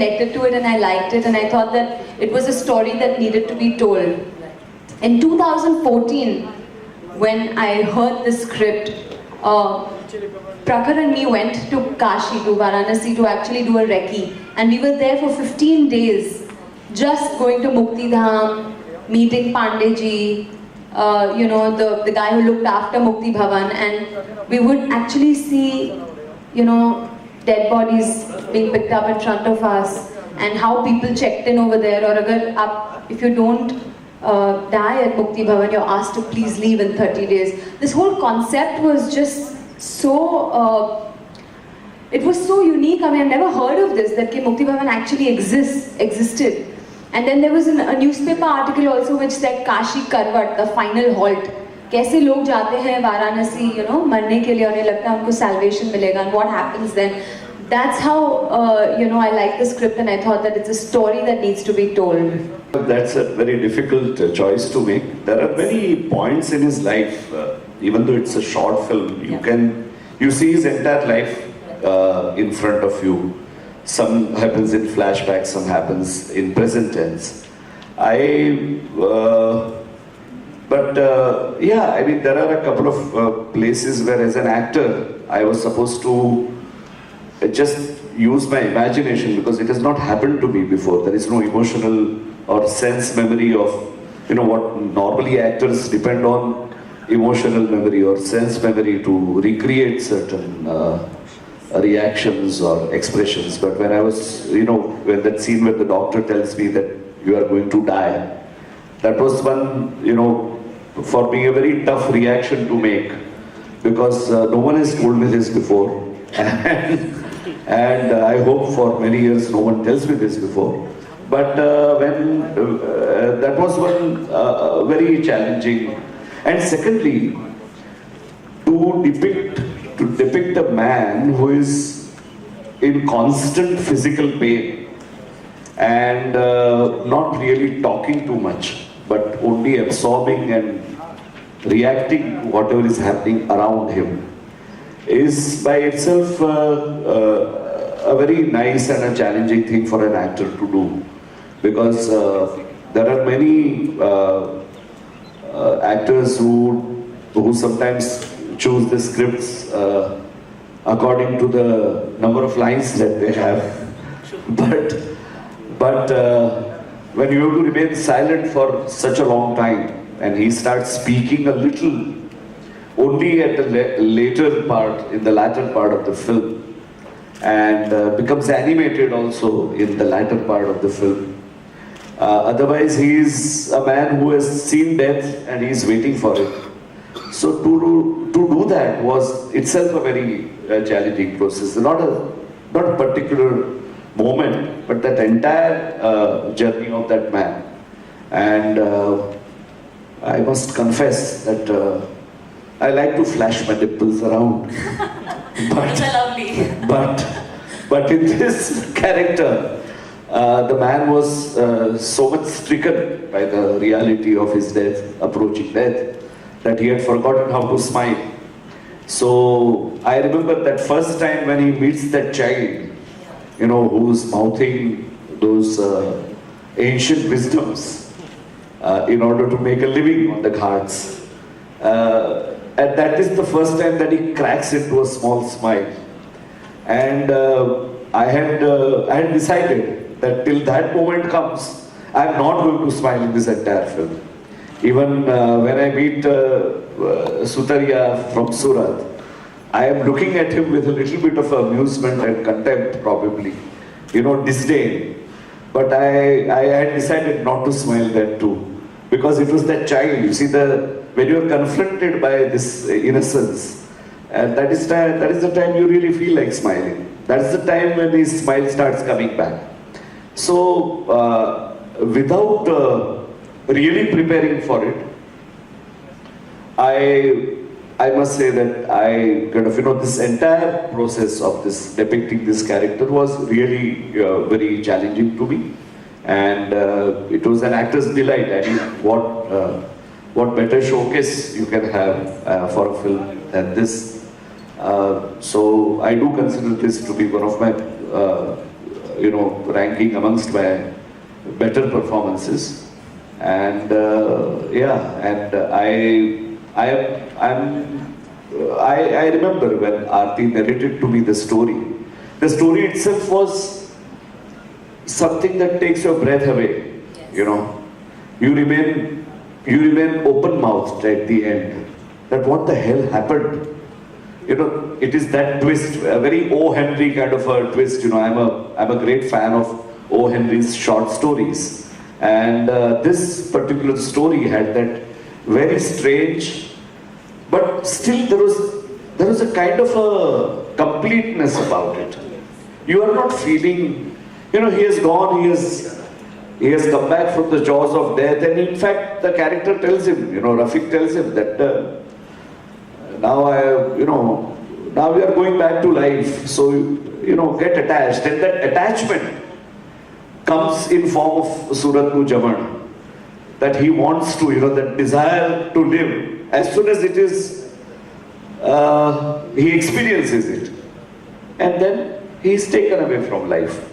connected to it and I liked it, and I thought that it was a story that needed to be told. In 2014, when I heard the script, Prakhar and me went to Kashi, to Varanasi, to actually do a recce, and we were there for 15 days, just going to Mukti Dham, meeting Pandeji, you know, the guy who looked after Mukti Bhavan, and we would actually see, you know, dead bodies being picked up in front of us, and how people checked in over there, or if you don't die at Mukti Bhavan, you're asked to please leave in 30 days. This whole concept was just so, it was so unique. I mean, I've never heard of this, that Mukti Bhavan actually existed. And then there was a newspaper article also which said Kashi Karvat, the final halt. कैसे लोग जाते हैं Varanasi, you know, मरने के लिए, उन्हें लगता है उनको salvation मिलेगा, and what happens then? That's how, you know, I like the script, and I thought that it's a story that needs to be told. That's a very difficult choice to make. There are many points in his life, even though it's a short film, you see his entire life in front of you. Some happens in flashback, some happens in present tense. Yeah, I mean, there are a couple of places where as an actor, I was supposed to just use my imagination, because it has not happened to me before. There is no emotional or sense memory of, you know, what normally actors depend on, emotional memory or sense memory to recreate certain reactions or expressions. But when I was, you know, when that scene where the doctor tells me that you are going to die, that was one, you know, for me a very tough reaction to make, because no one has told me this before. And I hope for many years no one tells me this before. But that was one very challenging. And secondly, to depict a man who is in constant physical pain and not really talking too much, but only absorbing and reacting to whatever is happening around him, is by itself a very nice and a challenging thing for an actor to do, because there are many actors who sometimes choose the scripts according to the number of lines that they have, but when you have to remain silent for such a long time, and he starts speaking a little only at the later part, in the latter part of the film, and becomes animated also in the latter part of the film. Otherwise, he is a man who has seen death and he is waiting for it. So to do that was itself a very challenging process. Not a particular moment, but that entire journey of that man. And I must confess that I like to flash my nipples around. But in this character, the man was so much stricken by the reality of his death, approaching death, that he had forgotten how to smile. So I remember that first time when he meets that child, you know, who's mouthing those ancient wisdoms in order to make a living on the ghats. And that is the first time that he cracks into a small smile. And I had decided that till that moment comes, I am not going to smile in this entire film. Even when I meet Sutaria from Surat, I am looking at him with a little bit of amusement and contempt, probably, you know, disdain. But I had decided not to smile then too, because it was that child. You see, when you are confronted by this innocence, that is the time you really feel like smiling. That's the time when his smile starts coming back. So, without really preparing for it, I must say that I kind of, you know, this entire process of this depicting this character was really very challenging to me, and it was an actor's delight. I mean, what better showcase you can have for a film than this? So I do consider this to be one of my ranking amongst my better performances. And I remember when Aarti narrated to me the story. The story itself was something that takes your breath away. Yes. You remain open-mouthed at the end. That what the hell happened? It is that twist, a very O. Henry kind of a twist. I'm a great fan of O. Henry's short stories, and this particular story had that very strange, but still there was a kind of a completeness about it. You are not feeling, he has gone, he has come back from the jaws of death, and in fact the character tells him, Rafiq tells him that now we are going back to life, so get attached, and that attachment comes in form of Surat Nu Jaman, that he wants to, that desire to live. As soon as it is, he experiences it, and then he is taken away from life.